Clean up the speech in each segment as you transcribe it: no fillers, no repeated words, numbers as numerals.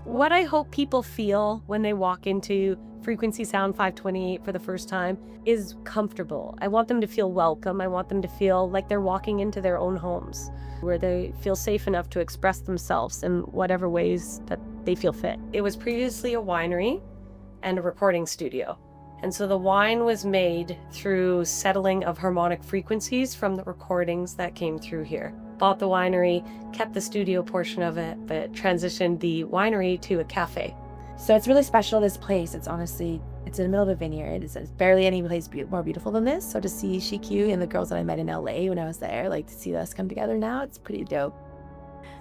What I hope people feel when they walk into Frequency Sound 528 for the first time is comfortable. I want them to feel welcome. I want them to feel like they're walking into their own homes, where they feel safe enough to express themselves in whatever ways that they feel fit. It was previously a winery and a recording studio. And so the wine was made through settling of harmonic frequencies from the recordings that came through here. Bought the winery, kept the studio portion of it, but transitioned the winery to a cafe. So it's really special, this place. It's in the middle of a vineyard. It's barely any place more beautiful than this. So to see SheQ and the girls that I met in LA when I was there, like to see us come together now, it's pretty dope.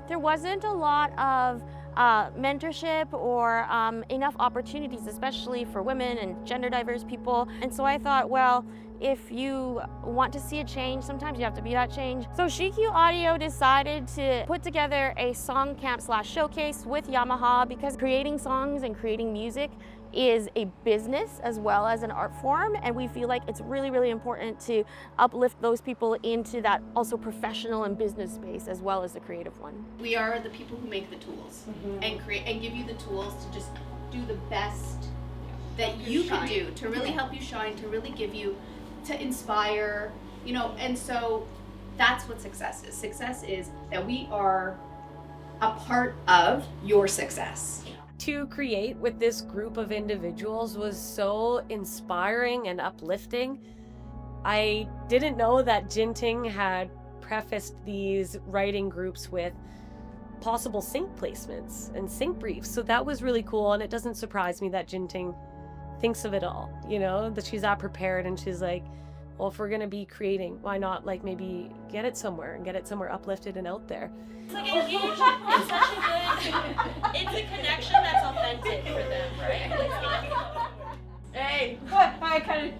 There wasn't a lot of mentorship or enough opportunities, especially for women and gender diverse people. And so I thought, well, if you want to see a change, sometimes you have to be that change. So SheQ Audio decided to put together a song camp / showcase with Yamaha, because creating songs and creating music is a business as well as an art form, and we feel like it's really, really important to uplift those people into that also professional and business space as well as the creative one. We are the people who make the tools and create and give you the tools to just do the best that you can do to really help you shine, to really give you, to inspire, you know. And so that's what success is. Success is that we are a part of your success. To create with this group of individuals was so inspiring and uplifting. I didn't know that Jinting had prefaced these writing groups with possible sync placements and sync briefs. So that was really cool, and it doesn't surprise me that Jinting thinks of it all, you know, that she's that prepared, and she's like, well, if we're gonna be creating, why not like maybe get it somewhere and get it somewhere uplifted and out there. It's like a huge, it's such a good, it's a connection that's authentic for them, right? Hey, what? I kind of.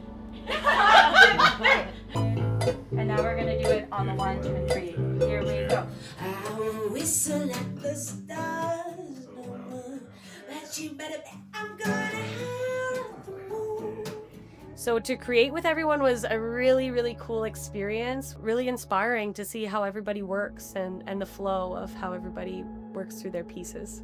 And now we're gonna do it on the 1, 2, and 3. Here we go. I won't whistle at the stars no more, but you better bet I'm gonna have the moon. So to create with everyone was a really, really cool experience, really inspiring to see how everybody works and the flow of how everybody works through their pieces.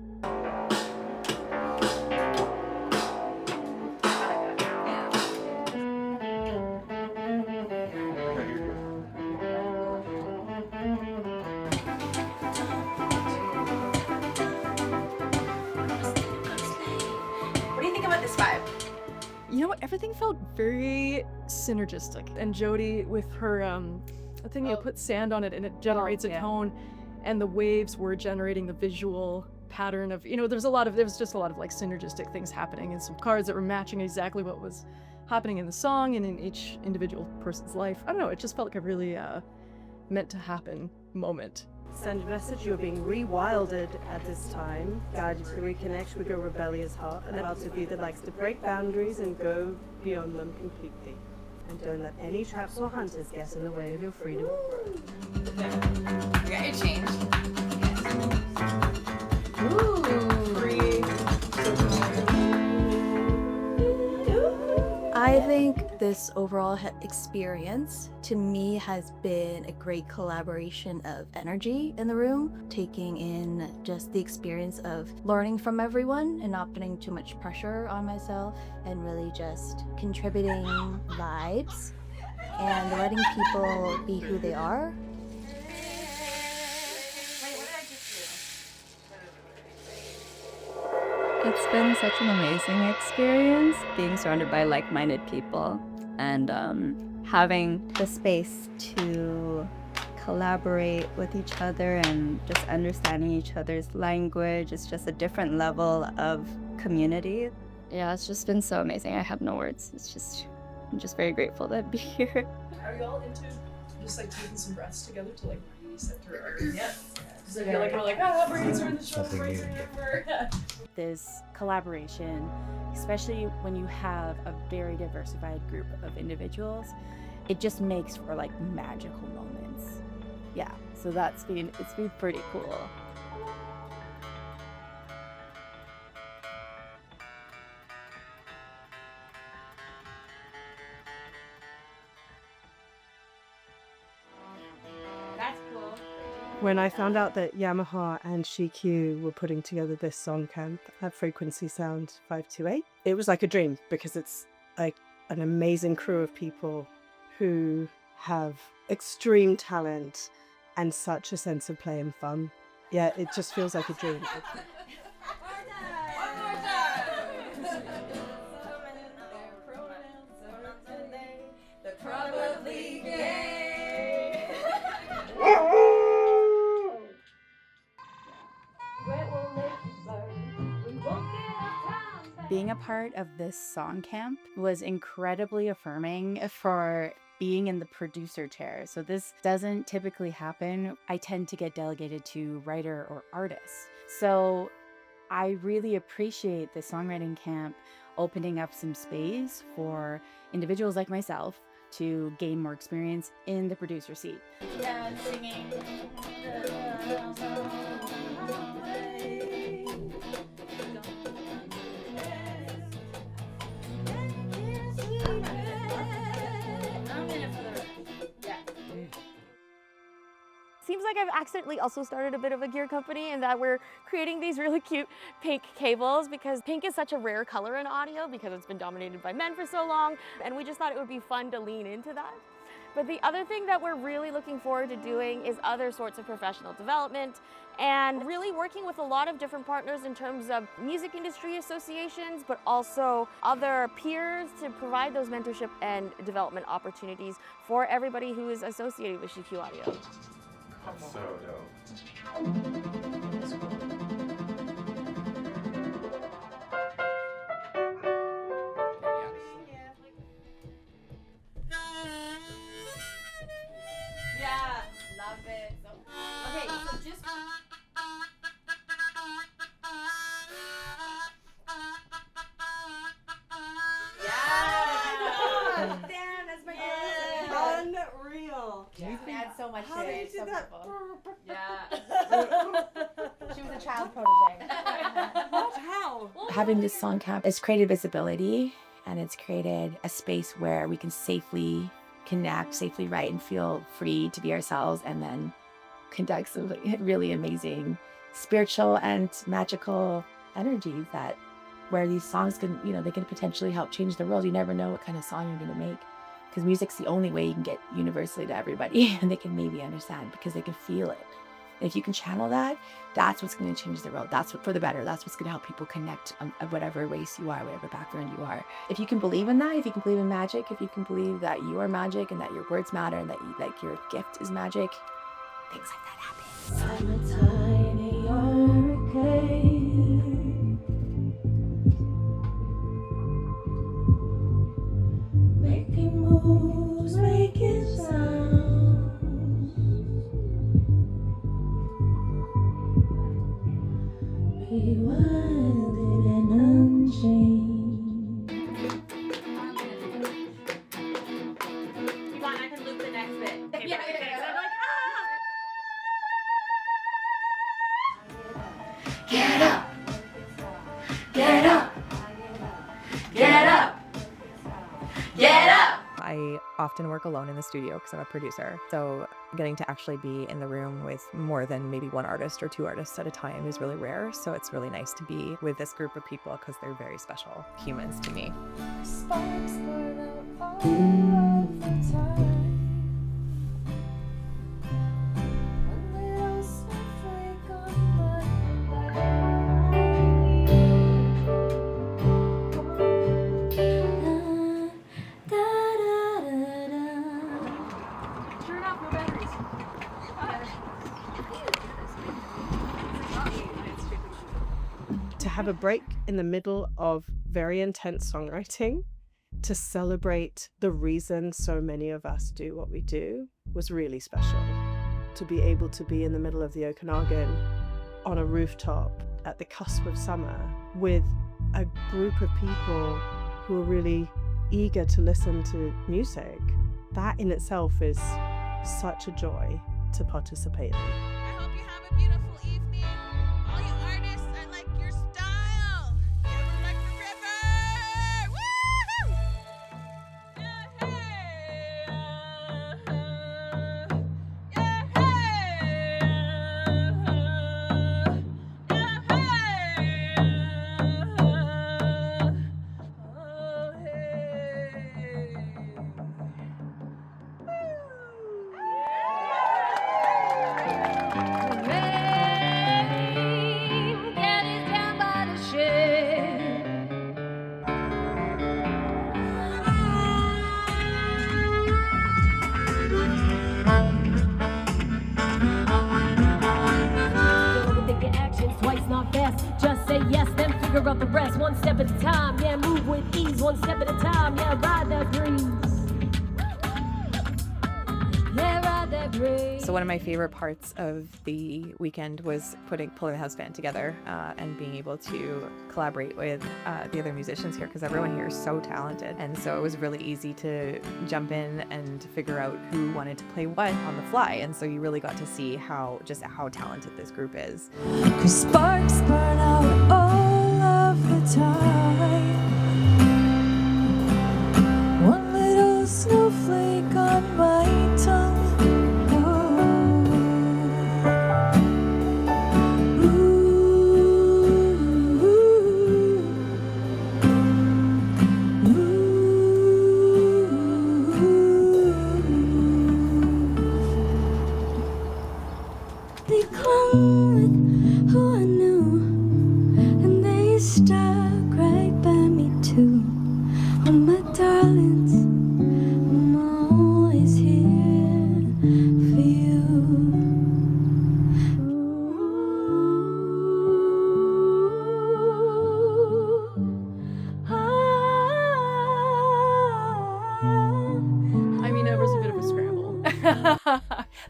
What do you think about this vibe? You know what? Everything felt very synergistic. And Jody with her thing, you put sand on it and it generates a tone, and the waves were generating the visual pattern of, you know, there was just a lot of like synergistic things happening, and some cards that were matching exactly what was happening in the song and in each individual person's life. I don't know, it just felt like a really meant to happen moment. Send a message, you're being rewilded at this time. Guide you to reconnect with your rebellious heart, and a part of you that likes to break boundaries and go beyond them completely. And don't let any traps or hunters get in the way of your freedom. You got your change. I think this overall experience to me has been a great collaboration of energy in the room, taking in just the experience of learning from everyone and not putting too much pressure on myself, and really just contributing vibes and letting people be who they are. It's been such an amazing experience being surrounded by like-minded people and having the space to collaborate with each other and just understanding each other's language. It's just a different level of community. Yeah, it's just been so amazing. I have no words. I'm just very grateful to be here. Are you all into just like taking some breaths together to like recenter our Yes. Because I feel like we're like, brains are in the shoulder, brains are here. This collaboration, especially when you have a very diversified group of individuals, it just makes for like magical moments. Yeah, so it's been pretty cool. When I found out that Yamaha and SheQ were putting together this song camp at Frequency Sound 528, it was like a dream because it's like an amazing crew of people who have extreme talent and such a sense of play and fun. Yeah, it just feels like a dream. Being a part of this song camp was incredibly affirming for being in the producer chair. So this doesn't typically happen. I tend to get delegated to writer or artist. So I really appreciate the songwriting camp opening up some space for individuals like myself to gain more experience in the producer seat. Yeah, singing. Seems like I've accidentally also started a bit of a gear company in that we're creating these really cute pink cables because pink is such a rare color in audio because it's been dominated by men for so long, and we just thought it would be fun to lean into that. But the other thing that we're really looking forward to doing is other sorts of professional development and really working with a lot of different partners in terms of music industry associations, but also other peers to provide those mentorship and development opportunities for everybody who is associated with SheQ Audio. That's so dope. Yeah, love it. Okay, so just Damn, that's my unreal. yeah. Add so much How to do you it. do So that? beautiful. Yeah. She was a child protege. How? Having this song camp has created visibility, and it's created a space where we can safely connect, safely write, and feel free to be ourselves, and then conduct some really amazing spiritual and magical energies that where these songs can, they can potentially help change the world. You never know what kind of song you're going to make, because music's the only way you can get universally to everybody and they can maybe understand because they can feel it. And if you can channel that, that's what's going to change the world. That's what, for the better. That's what's going to help people connect of whatever race you are, whatever background you are. If you can believe in that, if you can believe in magic, if you can believe that you are magic and that your words matter and that your gift is magic, things like that happen. I'm a tiny hurricane, making moves, making sounds. Rewinded and unchained. You want? I can loop the next bit. Okay, Yeah. I'm like, Get up! Get up! Get up! Get up! I often work alone in the studio because I'm a producer. So getting to actually be in the room with more than maybe one artist or two artists at a time is really rare. So it's really nice to be with this group of people because they're very special humans to me. Sparks burn out all of the time. A little snowflake on my Turn off, no batteries. To have a break in the middle of very intense songwriting to celebrate the reason so many of us do what we do was really special. To be able to be in the middle of the Okanagan on a rooftop at the cusp of summer with a group of people who are really eager to listen to music, that in itself is such a joy to participate in. I hope you have a beautiful evening. All you artists, I like your style. Get over like the river. Woo! Yeah, hey, yeah, hey. say yes, then figure out the rest. One step at a time, yeah, move with ease. One step at a time, yeah, ride that breeze. Yeah, ride that breeze. So one of my favorite parts of the weekend was pulling the house band together and being able to collaborate with the other musicians here, because everyone here is so talented. And so it was really easy to jump in and figure out who wanted to play what on the fly. And so you really got to see how talented this group is. 'Cause sparks burn out all of the time. One little snowflake on my tongue.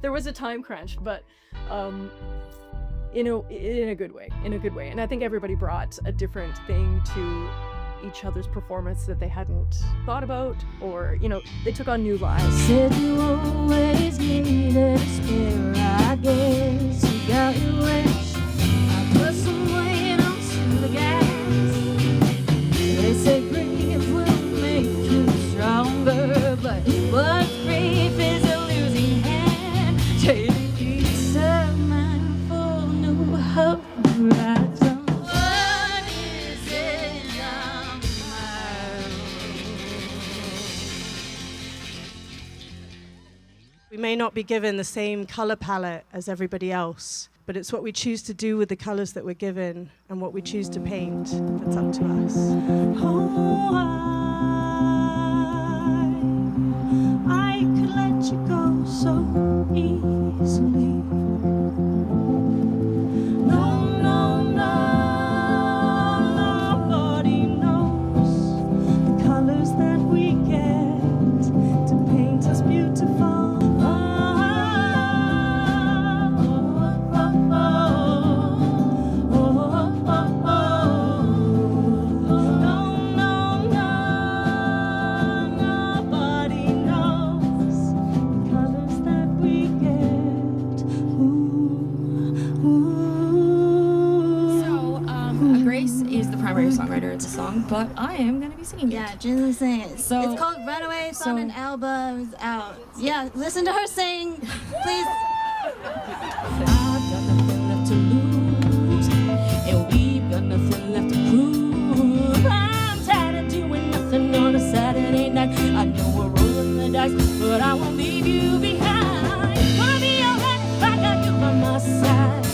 There was a time crunch, but in a good way, and I think everybody brought a different thing to each other's performance that they hadn't thought about, or they took on new lives. Said you always needed a spare, I guess you got your wish. I put some weight onto the gas. They say grief will make you stronger, but what's grief is a losing hand. Taking peace of mind for new horizon. What is it on We may not be given the same color palette as everybody else, but it's what we choose to do with the colors that we're given and what we choose to paint that's up to us. I could let you go so easily. No, no, no, nobody knows the colors that we get to paint us beautiful. Songwriter of the song, but I am gonna be singing it. Yeah, Gin's sing it. So it's called Runaway. It's on an album. It's out. Yeah, listen to her sing, please. I've got nothing left to lose, and we've got nothing left to prove. I'm tired of doing nothing on a Saturday night. I know we're rolling the dice, but I won't leave you behind. Gonna be alright if I got you by my side.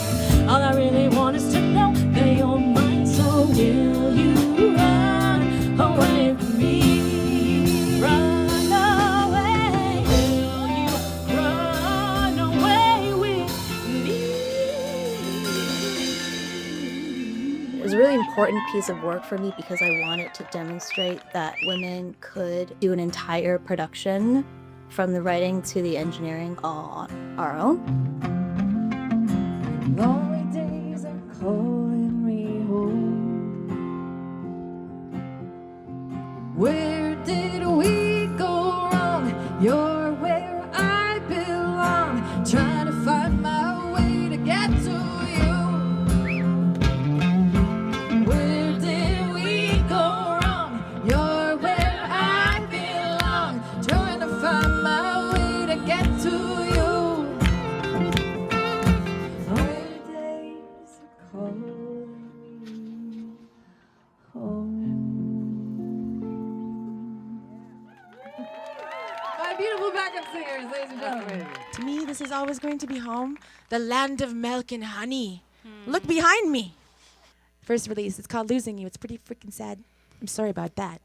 All I really want is to know that you're mine. So will you run away with me? Run away. Will you run away with me? It was a really important piece of work for me because I wanted to demonstrate that women could do an entire production from the writing to the engineering all on our own. Lonely days are calling me home. Where did we go wrong? You're where I belong. Trying to find my way to get to you. Where did we go wrong? You're where I belong. Trying to find my way to get to you. Lonely days are calling me home. My beautiful backup singers, ladies and gentlemen. To me, this is always going to be home, the land of milk and honey. Look behind me. First release, it's called Losing You. It's pretty freaking sad. I'm sorry about that.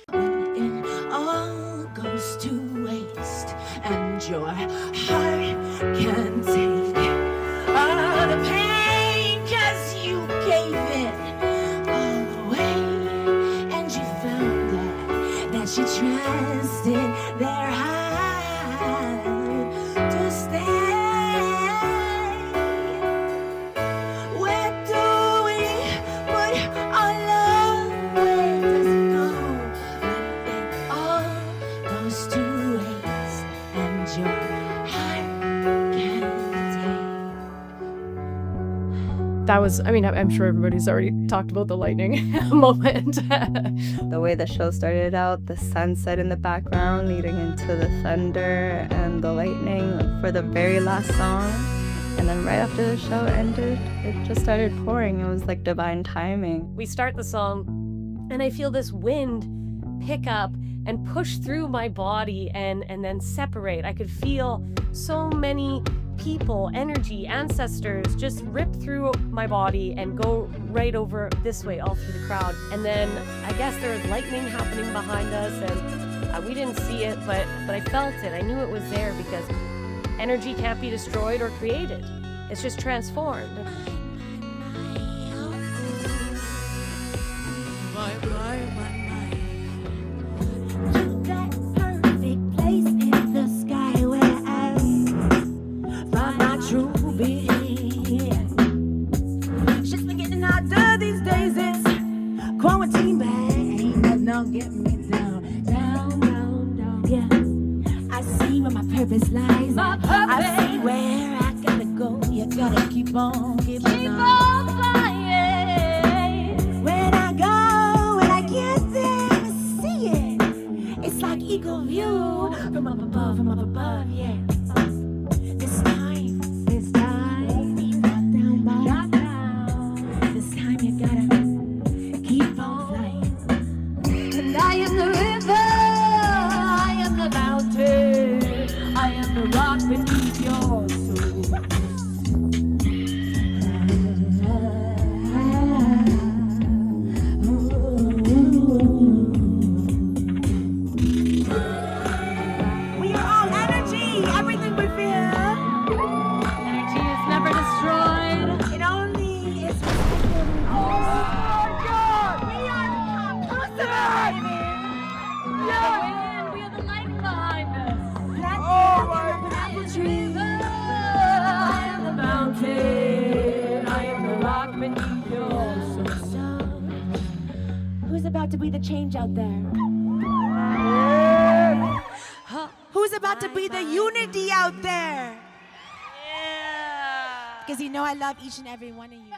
When it all goes to waste and your heart can't take all the pain, 'cause you That was, I mean, I'm sure everybody's already talked about the lightning moment. The way the show started out, the sunset in the background leading into the thunder and the lightning for the very last song. And then right after the show ended, it just started pouring. It was like divine timing. We start the song and I feel this wind pick up and push through my body and then separate. I could feel so many people, energy, ancestors just rip through my body and go right over this way all through the crowd. And then I guess there was lightning happening behind us and we didn't see it, but I felt it. I knew it was there because energy can't be destroyed or created. It's just transformed. Shit's been getting harder these days. It's quarantine, babe. But now get me down, down, down, down. Yeah, I see where my purpose lies. I see where I gotta go. You gotta keep on, keep on flying. When I go, when I get there, I see it. It's like eagle view from up above, yeah. This time, drop down. This time you gotta keep on flying. And I am the river, I am the mountain, I am the rock beneath your soul. We are all energy, everything we feel. Energy is never destroyed. It only is recycled. Oh my God! We are the baby! Yeah! We are the light behind us. Oh my God! River, I am the mountain, I am the rock beneath your soul. Who's about to be the change out there? Who's about to be the unity out there? Yeah. Because you know I love each and every one of you.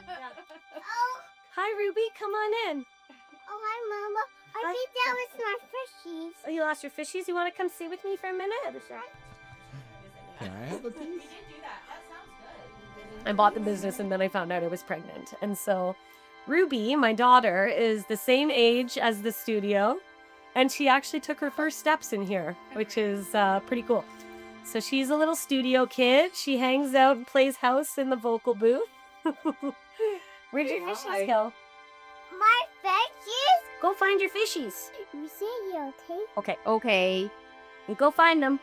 Hi, Ruby, come on in. Oh, hi, Mama. I think that was my fishies. Oh, you lost your fishies? You want to come stay with me for a minute? Can I have a piece? I bought the business and then I found out I was pregnant. And so Ruby, my daughter, is the same age as the studio. And she actually took her first steps in here, which is pretty cool. So she's a little studio kid. She hangs out and plays house in the vocal booth. Where'd your fishies go? My fishies? Go find your fishies. You say you okay? Okay. You go find them.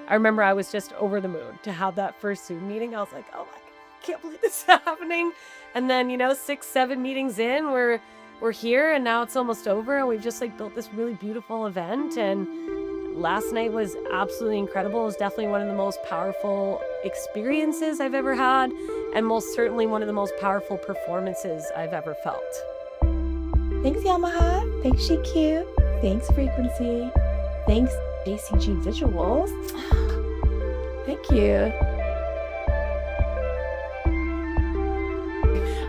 I remember I was just over the moon to have that first Zoom meeting. I was like, oh my, I can't believe this is happening. And then, 6, 7 meetings in, we're here and now it's almost over and we've just built this really beautiful event. And last night was absolutely incredible. It was definitely one of the most powerful experiences I've ever had and most certainly one of the most powerful performances I've ever felt. Thanks, Yamaha. Thanks, SheQ. Thanks, Frequency. Thanks, JCG Visuals. Thank you.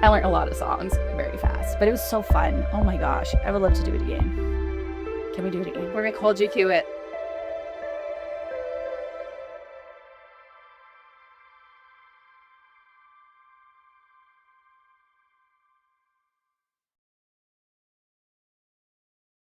I learned a lot of songs very fast, but it was so fun. Oh my gosh, I would love to do it again. Can we do it again? We're gonna hold you to it.